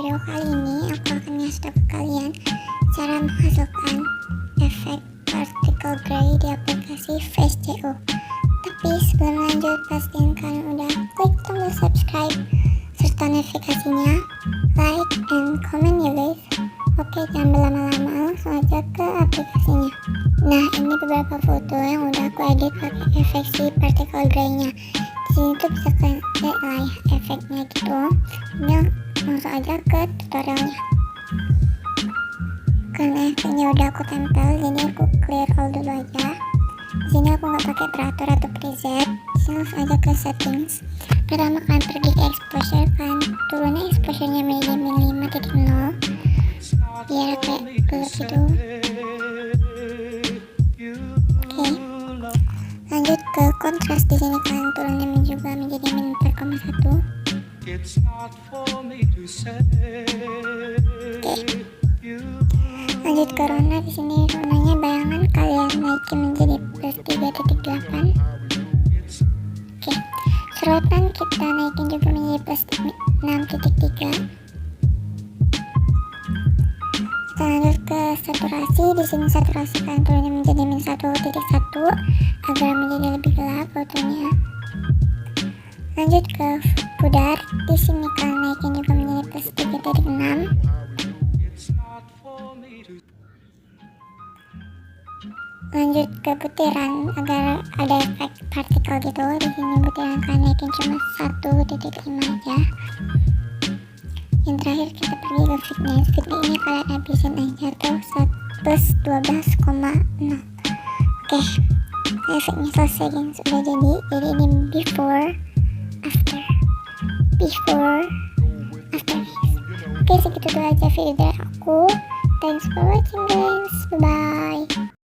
video kali ini aku akan ngasih ke kalian cara menghasilkan efek particle gray di aplikasi VSCO. Tapi sebelum lanjut, pastiin kalian udah klik tombol subscribe serta notifikasinya, like and comment ya guys. Oke, jangan berlama-lama, langsung aja ke aplikasinya. Nah, ini beberapa foto yang udah aku edit pakai efek si particle gray-nya. Di sini tuh bisa kalian lihat lah ya efeknya gitu. Ini langsung aja ke tutorialnya. Karena efeknya udah aku tempel, jadi aku clear all dulu aja. Di sini aku nggak pakai operator atau preset. Di sini langsung aja ke settings. Pertama kalian pergi ke exposure, kalian turunin exposure-nya menjadi 5.0 biar kayak gelap gitu. Oke, lanjut ke kontras. Di sini kalian turunin juga menjadi -4,1. Oke, lanjut ke rona. Di sini ronanya bayangan kalian naikin menjadi +3.8. Oke, sorotan kita naikin juga menjadi +6.3. Kita lanjut ke saturasi. Di sini saturasi kalian turunin menjadi -1.1 agar menjadi lebih gelap fotonya. Lanjut ke pudar. Di sini kalian naikin juga menjadi +3.6. Lanjut ke butiran agar ada efek partikel gitu. Di sini butiran kalian naikin cuma 1.5 aja. Yang terakhir kita pergi ke fitness. Fitness ini kalian habisin aja tuh +12,0. Oke, efeknya selesai guys, udah jadi. Jadi ini before after guys. Oke, segitu dulu aja video dari aku. Thanks for watching guys, bye bye.